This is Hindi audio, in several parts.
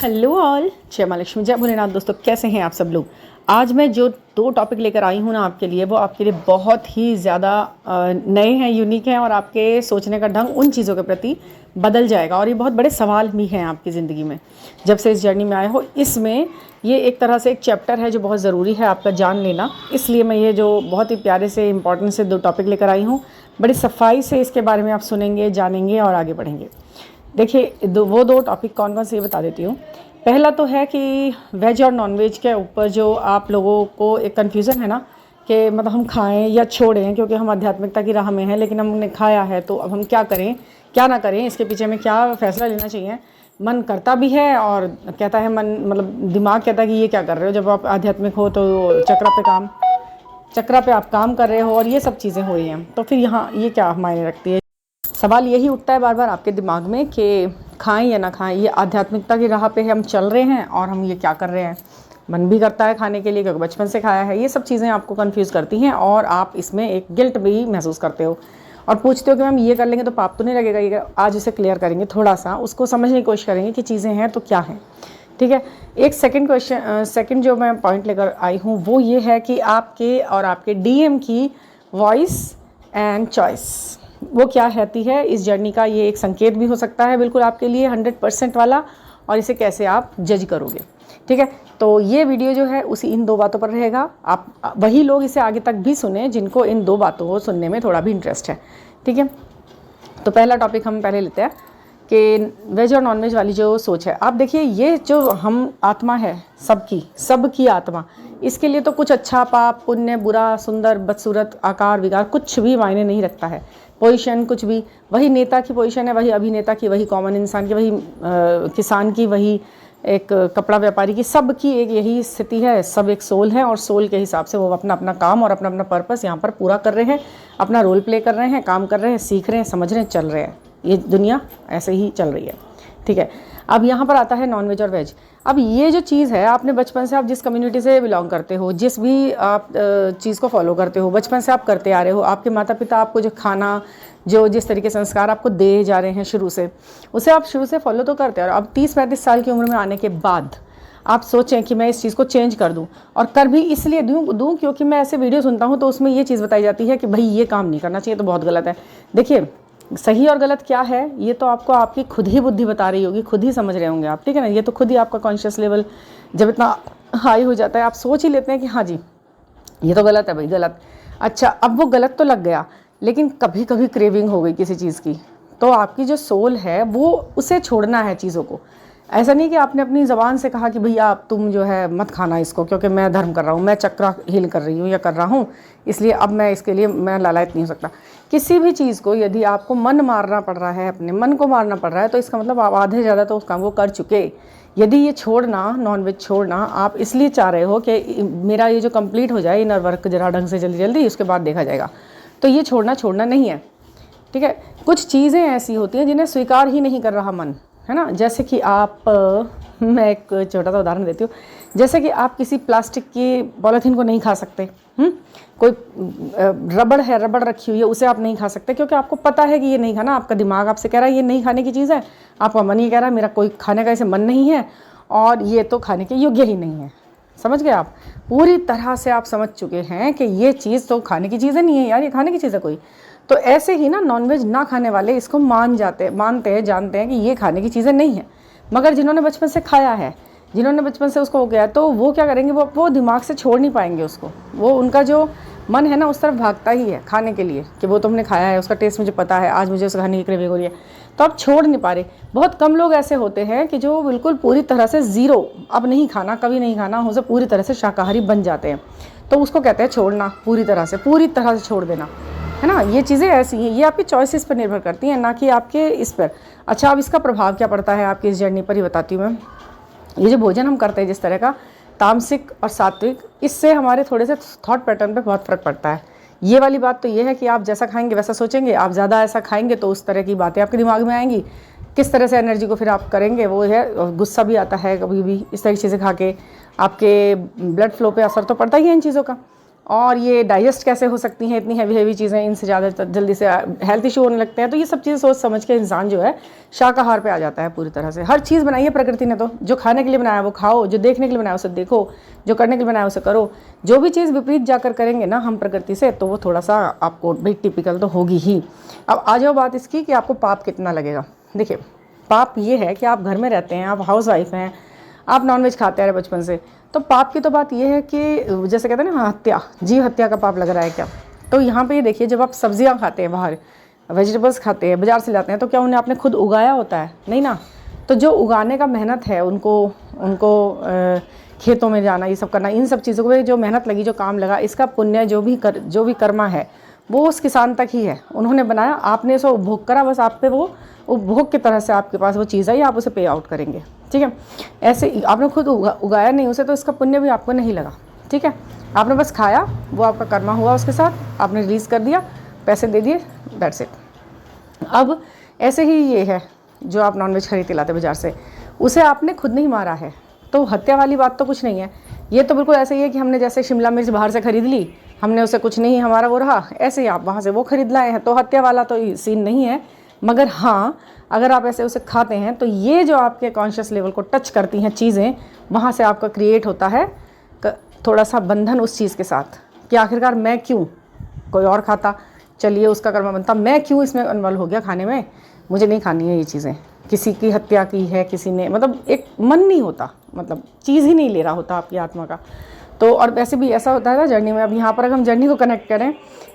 हेलो ऑल, जय माँ लक्ष्मी, जय भोलेनाथ। दोस्तों कैसे हैं आप सब लोग। आज मैं जो दो टॉपिक लेकर आई हूँ ना आपके लिए, वो आपके लिए बहुत ही ज़्यादा नए हैं, यूनिक हैं और आपके सोचने का ढंग उन चीज़ों के प्रति बदल जाएगा। और ये बहुत बड़े सवाल भी हैं आपकी ज़िंदगी में जब से इस जर्नी में आए हो। इसमें ये एक तरह से एक चैप्टर है जो बहुत ज़रूरी है आपका जान लेना। इसलिए मैं ये जो बहुत ही प्यारे से इंपॉर्टेंट से दो टॉपिक लेकर आई हूँ, बड़ी सफाई से इसके बारे में आप सुनेंगे, जानेंगे और आगे बढ़ेंगे। देखिए वो दो टॉपिक कौन कौन से ये बता देती हूँ। पहला तो है कि वेज और नॉन वेज के ऊपर जो आप लोगों को एक कन्फ्यूज़न है ना कि मतलब हम खाएं या छोड़ें, क्योंकि हम आध्यात्मिकता की राह में हैं लेकिन हमने खाया है तो अब हम क्या करें क्या ना करें, इसके पीछे में क्या फ़ैसला लेना चाहिए। मन करता भी है और कहता है मन, मतलब दिमाग कहता है कि ये क्या कर रहे हो। जब आप आध्यात्मिक हो तो चक्रा पे आप काम कर रहे हो और ये सब चीज़ें हो रही हैं, तो फिर यहाँ ये क्या मायने रखती है। सवाल यही उठता है बार बार आपके दिमाग में कि खाएं या ना खाएं, ये आध्यात्मिकता की राह पे हम चल रहे हैं और हम ये क्या कर रहे हैं। मन भी करता है खाने के लिए क्योंकि बचपन से खाया है। ये सब चीज़ें आपको कंफ्यूज करती हैं और आप इसमें एक गिल्ट भी महसूस करते हो और पूछते हो कि मैम ये कर लेंगे तो पाप तो नहीं लगेगा। ये आज इसे क्लियर करेंगे, थोड़ा सा उसको समझने की कोशिश करेंगे कि चीज़ें हैं तो क्या हैं। ठीक है। एक सेकंड जो मैं पॉइंट लेकर आई हूँ वो ये है कि आपके और आपके डीएम की वॉइस एंड चॉइस वो क्या कहती है इस जर्नी का। ये एक संकेत भी हो सकता है बिल्कुल आपके लिए 100% वाला, और इसे कैसे आप जज करोगे। ठीक है। तो ये वीडियो जो है उसी इन दो बातों पर रहेगा। आप वही लोग इसे आगे तक भी सुने जिनको इन दो बातों को सुनने में थोड़ा भी इंटरेस्ट है। ठीक है। तो पहला टॉपिक हम पहले लेते हैं कि वेज और नॉन वेज वाली जो सोच है। आप देखिए, ये जो हम आत्मा है सबकी आत्मा, इसके लिए तो कुछ अच्छा पाप पुण्य बुरा सुंदर बदसूरत आकार विकार कुछ भी मायने नहीं रखता है। पोजीशन कुछ भी, वही नेता की पोजीशन है, वही अभिनेता की, वही कॉमन इंसान की, वही किसान की, वही एक कपड़ा व्यापारी की, सब की एक यही स्थिति है। सब एक सोल है और सोल के हिसाब से वो अपना अपना काम और अपना अपना पर्पस यहाँ पर पूरा कर रहे हैं, अपना रोल प्ले कर रहे हैं, काम कर रहे हैं, सीख रहे हैं, समझ रहे हैं, चल रहे हैं। ये दुनिया ऐसे ही चल रही है। ठीक है। अब यहाँ पर आता है नॉन वेज और वेज। अब ये जो चीज़ है, आपने बचपन से, आप जिस कम्युनिटी से बिलोंग करते हो, जिस भी आप चीज़ को फॉलो करते हो, बचपन से आप करते आ रहे हो, आपके माता पिता आपको जो खाना जो जिस तरीके संस्कार आपको दे जा रहे हैं शुरू से, उसे आप शुरू से फॉलो तो करते हैं। और अब 30-35 साल की उम्र में आने के बाद आप सोचें कि मैं इस चीज़ को चेंज कर दूं, और कर भी इसलिए दूं क्योंकि मैं ऐसे वीडियो सुनता हूं तो उसमें ये चीज़ बताई जाती है कि भाई ये काम नहीं करना चाहिए, तो बहुत गलत है। देखिए, सही और गलत क्या है ये तो आपको आपकी खुद ही बुद्धि बता रही होगी, खुद ही समझ रहे होंगे आप। ठीक है ना। ये तो खुद ही आपका कॉन्शियस लेवल जब इतना हाई हो जाता है, आप सोच ही लेते हैं कि हाँ जी ये तो गलत है भाई, गलत। अच्छा, अब वो गलत तो लग गया, लेकिन कभी कभी क्रेविंग हो गई किसी चीज़ की, तो आपकी जो सोल है वो उसे छोड़ना है चीज़ों को। ऐसा नहीं कि आपने अपनी ज़बान से कहा कि भैया आप तुम जो है मत खाना इसको क्योंकि मैं धर्म कर रहा हूँ, मैं चक्रा हील कर रही हूँ या कर रहा हूँ, इसलिए अब मैं इसके लिए मैं लालायत नहीं हो सकता। किसी भी चीज़ को यदि आपको मन मारना पड़ रहा है, अपने मन को मारना पड़ रहा है, तो इसका मतलब आप आधे ज़्यादा तो उस काम को कर चुके। यदि ये छोड़ना, नॉनवेज छोड़ना आप इसलिए चाह रहे हो कि मेरा ये जो कंप्लीट हो जाए इनर वर्क जरा ढंग से जल्दी जल्दी, उसके बाद देखा जाएगा, तो ये छोड़ना नहीं है। ठीक है। कुछ चीज़ें ऐसी होती हैं जिन्हें स्वीकार ही नहीं कर रहा मन, है ना। जैसे कि आप मैं एक छोटा सा उदाहरण देती हूँ। जैसे कि आप किसी प्लास्टिक की पॉलीथीन को नहीं खा सकते। कोई रबड़ है, रबड़ रखी हुई है, उसे आप नहीं खा सकते क्योंकि आपको पता है कि ये नहीं खाना। आपका दिमाग आपसे कह रहा है ये नहीं खाने की चीज़ है, आपका मन ये कह रहा है मेरा कोई खाने का इसे मन नहीं है और ये तो खाने के योग्य ही नहीं है। समझ गए आप। पूरी तरह से आप समझ चुके हैं कि ये चीज़ तो खाने की चीज़ नहीं है यार, ये खाने की चीज़ है कोई। तो ऐसे ही ना नॉनवेज ना खाने वाले इसको मानते हैं, जानते हैं कि ये खाने की चीज़ें नहीं है, मगर जिन्होंने बचपन से खाया है, जिन्होंने बचपन से उसको हो गया, तो वो क्या करेंगे, वो दिमाग से छोड़ नहीं पाएंगे उसको। वो उनका जो मन है ना उस तरफ भागता ही है खाने के लिए कि वो तुमने खाया है, उसका टेस्ट मुझे पता है, आज मुझे उसका खाने की क्रेविंग हो रही है, तो आप छोड़ नहीं पा रहे। बहुत कम लोग ऐसे होते हैं कि जो बिल्कुल पूरी तरह से ज़ीरो, अब नहीं खाना, कभी नहीं खाना, हो से पूरी तरह से शाकाहारी बन जाते हैं, तो उसको कहते हैं छोड़ना, पूरी तरह से छोड़ देना, है ना। ये चीज़ें ऐसी हैं, ये आपकी चॉइसेस पर निर्भर करती हैं, ना कि आपके इस पर। अच्छा, अब इसका प्रभाव क्या पड़ता है आपकी इस जर्नी पर, ही बताती हूँ मैं। ये जो भोजन हम करते हैं जिस तरह का, तामसिक और सात्विक, इससे हमारे थोड़े से थॉट पैटर्न पे बहुत फ़र्क पड़ता है। ये वाली बात तो ये है कि आप जैसा खाएंगे वैसा सोचेंगे, आप ज़्यादा ऐसा खाएंगे तो उस तरह की बातें आपके दिमाग में आएंगी। किस तरह से एनर्जी को फिर आप करेंगे वो है, गुस्सा भी आता है कभी भी, इस तरह की चीज़ें खा के आपके ब्लड फ्लो पे असर तो पड़ता ही है इन चीज़ों का। और ये डाइजेस्ट कैसे हो सकती हैं इतनी हैवी हैवी चीज़ें, इनसे ज़्यादा जल्दी से हेल्थ इशू होने लगते हैं। तो ये सब चीज़ें सोच समझ के इंसान जो है शाकाहार पे आ जाता है पूरी तरह से। हर चीज़ बनाई है प्रकृति ने, तो जो खाने के लिए बनाया वो खाओ, जो देखने के लिए बनाया उसे देखो, जो करने के लिए बनाया उसे करो। जो भी चीज़ विपरीत जाकर करेंगे ना हम प्रकृति से, तो वो थोड़ा सा आपको भाई टिपिकल तो होगी ही। अब आ जाओ बात इसकी कि आपको पाप कितना लगेगा। देखिए, पाप ये है कि आप घर में रहते हैं, आप हाउस वाइफ हैं, आप नॉनवेज खाते आ रहे बचपन से, तो पाप की तो बात ये है कि जैसे कहते हैं ना हत्या, जीव हत्या का पाप लग रहा है क्या। तो यहाँ पे ये देखिए, जब आप सब्जियाँ खाते हैं, बाहर वेजिटेबल्स खाते हैं, बाज़ार से लाते हैं, तो क्या उन्हें आपने खुद उगाया होता है? नहीं ना। तो जो उगाने का मेहनत है, उनको खेतों में जाना, ये सब करना, इन सब चीज़ों को जो मेहनत लगी, जो काम लगा, इसका पुण्य जो भी कर्मा है वो उस किसान तक ही है। उन्होंने बनाया, आपने उसको उपभोग करा, बस आप पे वो उपभोग की तरह से आपके पास वो चीज़ आई, आप उसे पे आउट करेंगे। ठीक है, ऐसे आपने खुद उगाया नहीं उसे, तो इसका पुण्य भी आपको नहीं लगा। ठीक है, आपने बस खाया, वो आपका कर्मा हुआ, उसके साथ आपने रिलीज़ कर दिया, पैसे दे दिए, दैट्स इट। अब ऐसे ही ये है, जो आप नॉनवेज खरीद के लाते बाज़ार से, उसे आपने खुद नहीं मारा है, तो हत्या वाली बात तो कुछ नहीं है। ये तो बिल्कुल ऐसे ही है कि हमने जैसे शिमला मिर्च बाहर से खरीद ली, हमने उसे कुछ नहीं हमारा वो रहा, ऐसे ही आप वहाँ से वो खरीद लाए हैं, तो हत्या वाला तो सीन नहीं है। मगर हाँ, अगर आप ऐसे उसे खाते हैं, तो ये जो आपके कॉन्शियस लेवल को टच करती हैं चीज़ें, वहाँ से आपका क्रिएट होता है थोड़ा सा बंधन उस चीज़ के साथ, कि आखिरकार मैं क्यों, कोई और खाता, चलिए उसका कर्म बनता, मैं क्यों इसमें इन्वॉल्व हो गया खाने में, मुझे नहीं खानी है ये चीज़ें। किसी की हत्या की है किसी ने, मतलब एक मन नहीं होता, मतलब चीज़ ही नहीं ले रहा होता आपकी आत्मा का। तो और वैसे भी ऐसा होता है ना जर्नी में। अब यहाँ पर अगर हम जर्नी को कनेक्ट करें,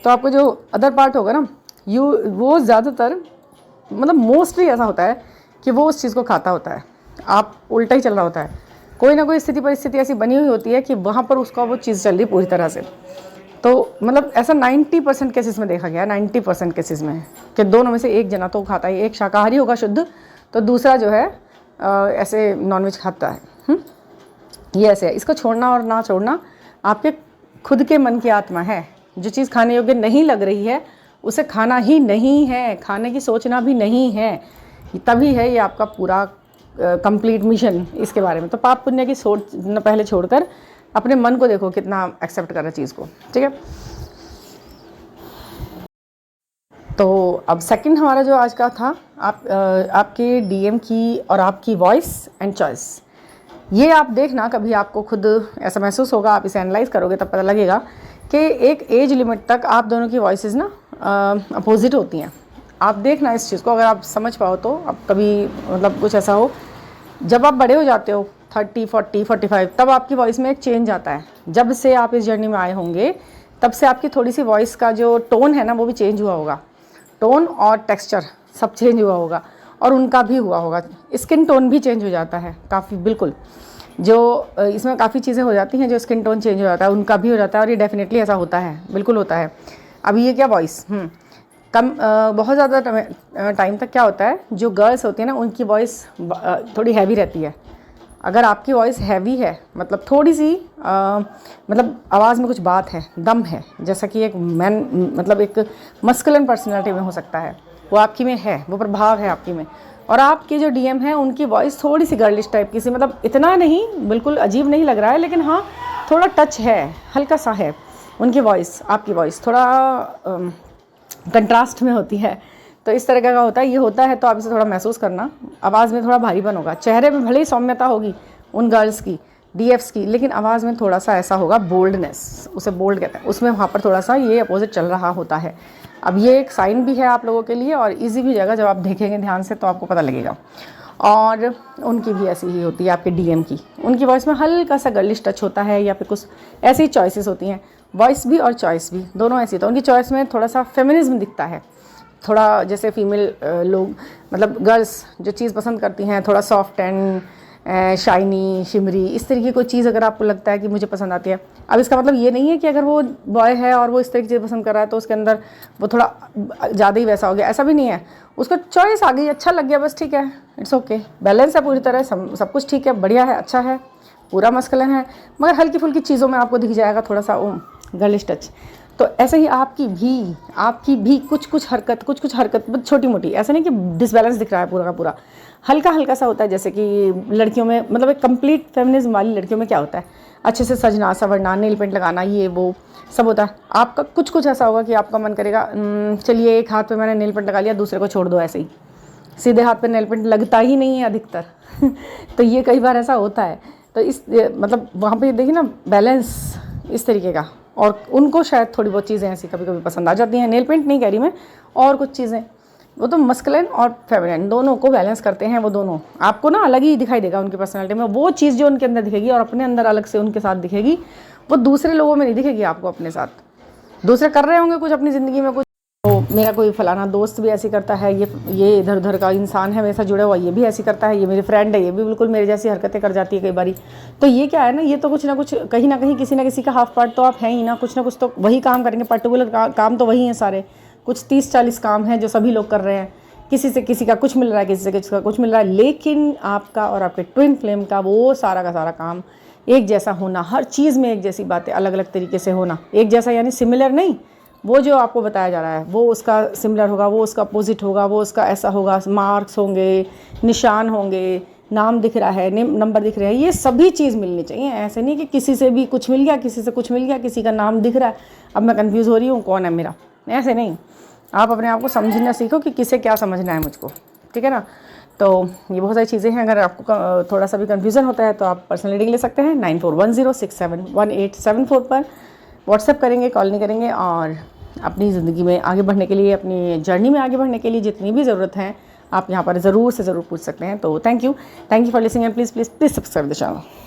तो आपको जो अदर पार्ट होगा ना, वो ज़्यादातर मतलब मोस्टली ऐसा होता है कि वो उस चीज़ को खाता होता है, आप उल्टा ही चल रहा होता है। कोई ना कोई स्थिति परिस्थिति ऐसी बनी हुई होती है कि वहाँ पर उसका वो चीज़ चल रही पूरी तरह से। तो मतलब ऐसा 90% केसेस में देखा गया, 90% केसेस में, कि दोनों में से एक जना तो खाता है, एक शाकाहारी होगा शुद्ध, तो दूसरा जो है ऐसे नॉनवेज खाता है। ये ऐसे है। इसको छोड़ना और ना छोड़ना आपके खुद के मन की आत्मा है। जो चीज़ खाने योग्य नहीं लग रही है उसे खाना ही नहीं है, खाने की सोचना भी नहीं है, तभी है ये आपका पूरा कंप्लीट मिशन इसके बारे में। तो पाप पुण्य की सोच पहले छोड़कर अपने मन को देखो कितना एक्सेप्ट कर रहा है चीज़ को। ठीक है, तो अब सेकंड हमारा जो आज का था, आपके डीएम की और आपकी वॉइस एंड चॉइस। ये आप देखना, कभी आपको खुद ऐसा महसूस होगा, आप इसे एनालाइज करोगे तब पता लगेगा कि एक एज लिमिट तक आप दोनों की वॉइसेस ना अपोजिट होती हैं। आप देखना इस चीज़ को, अगर आप समझ पाओ तो। अब कभी मतलब कुछ ऐसा हो, जब आप बड़े हो जाते हो 30, 40, 45, तब आपकी वॉइस में एक चेंज आता है। जब से आप इस जर्नी में आए होंगे तब से आपकी थोड़ी सी वॉइस का जो टोन है ना, वो भी चेंज हुआ होगा। टोन और टेक्सचर सब चेंज हुआ होगा, और उनका भी हुआ होगा। स्किन टोन भी चेंज हो जाता है काफ़ी, बिल्कुल। जो इसमें काफ़ी चीज़ें हो जाती हैं, जो स्किन टोन चेंज हो जाता है उनका भी हो जाता है, और ये डेफिनेटली ऐसा होता है, बिल्कुल होता है। अभी ये क्या वॉइस बहुत ज़्यादा टाइम तक क्या होता है, जो गर्ल्स होती हैं ना उनकी वॉइस थोड़ी हैवी रहती है। अगर आपकी वॉइस हैवी है, मतलब थोड़ी सी मतलब आवाज़ में कुछ बात है, दम है, जैसा कि एक मैन मतलब एक मस्कुलिन पर्सनैलिटी में हो सकता है, वो आपकी में है, वो प्रभाव है आपकी में। और आपके जो डीएम है उनकी वॉइस थोड़ी सी गर्लिश टाइप की सी, मतलब इतना नहीं, बिल्कुल अजीब नहीं लग रहा है, लेकिन हाँ थोड़ा टच है, हल्का सा है उनकी वॉइस। आपकी वॉइस थोड़ा कंट्रास्ट में होती है। तो इस तरह का होता है, ये होता है, तो आप इसे थोड़ा महसूस करना। आवाज़ में थोड़ा भारीपन होगा, चेहरे में भले ही सौम्यता होगी उन गर्ल्स की, डीएफ्स की, लेकिन आवाज़ में थोड़ा सा ऐसा होगा, बोल्डनेस, उसे बोल्ड कहते हैं, उसमें वहाँ पर थोड़ा सा ये अपोजिट चल रहा होता है। अब ये एक साइन भी है आप लोगों के लिए, और ईजी भी जाएगा, जब आप देखेंगे ध्यान से तो आपको पता लगेगा। और उनकी भी ऐसी ही होती है, आपके डीएम की, उनकी वॉइस में हल्का सा गर्लिश टच होता है, या फिर कुछ ऐसी चॉइसेस होती हैं, वॉइस भी और चॉइस भी दोनों ऐसी। तो उनकी चॉइस में थोड़ा सा फेमिनिज्म दिखता है, थोड़ा जैसे फीमेल लोग मतलब गर्ल्स जो चीज़ पसंद करती हैं, थोड़ा सॉफ्ट एंड शाइनी, शिमरी, इस तरीके की कोई चीज़ अगर आपको लगता है कि मुझे पसंद आती है। अब इसका मतलब ये नहीं है कि अगर वो बॉय है और वो इस तरह की चीज़ पसंद कर रहा है तो उसके अंदर वो थोड़ा ज़्यादा ही वैसा हो गया, ऐसा भी नहीं है। उसको चॉइस आ गई, अच्छा लग गया, बस ठीक है, इट्स ओके, बैलेंस है पूरी तरह, सब कुछ ठीक है, बढ़िया है, अच्छा है, पूरा मस्कुलिन है, मगर हल्की फुल्की चीज़ों में आपको दिख जाएगा थोड़ा सा गर्लिश टच। तो ऐसे ही आपकी भी कुछ कुछ हरकत छोटी मोटी, ऐसा नहीं कि डिसबैलेंस दिख रहा है पूरा का पूरा, हल्का हल्का सा होता है। जैसे कि लड़कियों में, मतलब एक कंप्लीट फेमिनिज्म वाली लड़कियों में क्या होता है, अच्छे से सजना संवरना, नेल पेंट लगाना, ये वो सब होता है। आपका कुछ कुछ ऐसा होगा कि आपका मन करेगा चलिए एक हाथ पे मैंने नेल पेंट लगा लिया, दूसरे को छोड़ दो, ऐसे ही सीधे हाथ पे नेल पेंट लगता ही नहीं है अधिकतर तो ये कई बार ऐसा होता है। तो इस मतलब वहाँ पे देखिए ना बैलेंस इस तरीके का। और उनको शायद थोड़ी बहुत चीज़ें ऐसी कभी कभी पसंद आ जाती हैं, नेल पेंट नहीं कह रही मैं, और कुछ चीज़ें, वो तो मस्कुलिन और फेमिनिन दोनों को बैलेंस करते हैं वो दोनों। आपको ना अलग ही दिखाई देगा उनकी पर्सनैलिटी में, वो चीज़ जो उनके अंदर दिखेगी और अपने अंदर अलग से उनके साथ दिखेगी, वो दूसरे लोगों में नहीं दिखेगी आपको अपने साथ। दूसरे कर रहे होंगे कुछ अपनी ज़िंदगी में, कुछ तो मेरा कोई फलाना दोस्त भी ऐसी करता है, ये इधर उधर का इंसान है मेरे साथ जुड़ा हुआ, ये भी ऐसी करता है, ये मेरी फ्रेंड है, ये भी बिल्कुल मेरे जैसी हरकतें कर जाती है कई बारी। तो ये क्या है ना, ये तो कुछ ना कुछ कहीं ना कहीं किसी ना किसी का हाफ पार्ट तो आप हैं ही ना, कुछ ना कुछ तो वही काम करेंगे, पर्टिकुलर काम तो वही हैं सारे। कुछ 30-40 काम हैं जो सभी लोग कर रहे हैं, किसी से किसी का कुछ मिल रहा है, किसी से किसी का कुछ मिल रहा है, लेकिन आपका और आपके ट्विन फ्लेम का वो सारा का सारा काम एक जैसा होना, हर चीज़ में एक जैसी बातें अलग अलग तरीके से होना, एक जैसा यानी सिमिलर नहीं, वो जो आपको बताया जा रहा है वो उसका सिमिलर होगा, वो उसका अपोजिट होगा, वो उसका ऐसा होगा, मार्क्स होंगे, निशान होंगे, नाम दिख रहा है, नंबर दिख रहे हैं, ये सभी चीज़ मिलनी चाहिए। ऐसे नहीं कि किसी से भी कुछ मिल गया, किसी से कुछ मिल गया, किसी का नाम दिख रहा है, अब मैं कंफ्यूज हो रही हूँ कौन है मेरा, ऐसे नहीं। आप अपने आप को समझना सीखो कि किसे क्या समझना है मुझको, ठीक है ना। तो ये बहुत सारी चीज़ें हैं। अगर आपको थोड़ा सा भी कन्फ्यूज़न होता है तो आप पर्सनल रीडिंग ले सकते हैं 9410671874 पर। व्हाट्सएप करेंगे, कॉल नहीं करेंगे। और अपनी ज़िंदगी में आगे बढ़ने के लिए, अपनी जर्नी में आगे बढ़ने के लिए जितनी भी ज़रूरत है आप यहाँ पर ज़रूर से ज़रूर पूछ सकते हैं। तो thank you for listening and please subscribe the channel.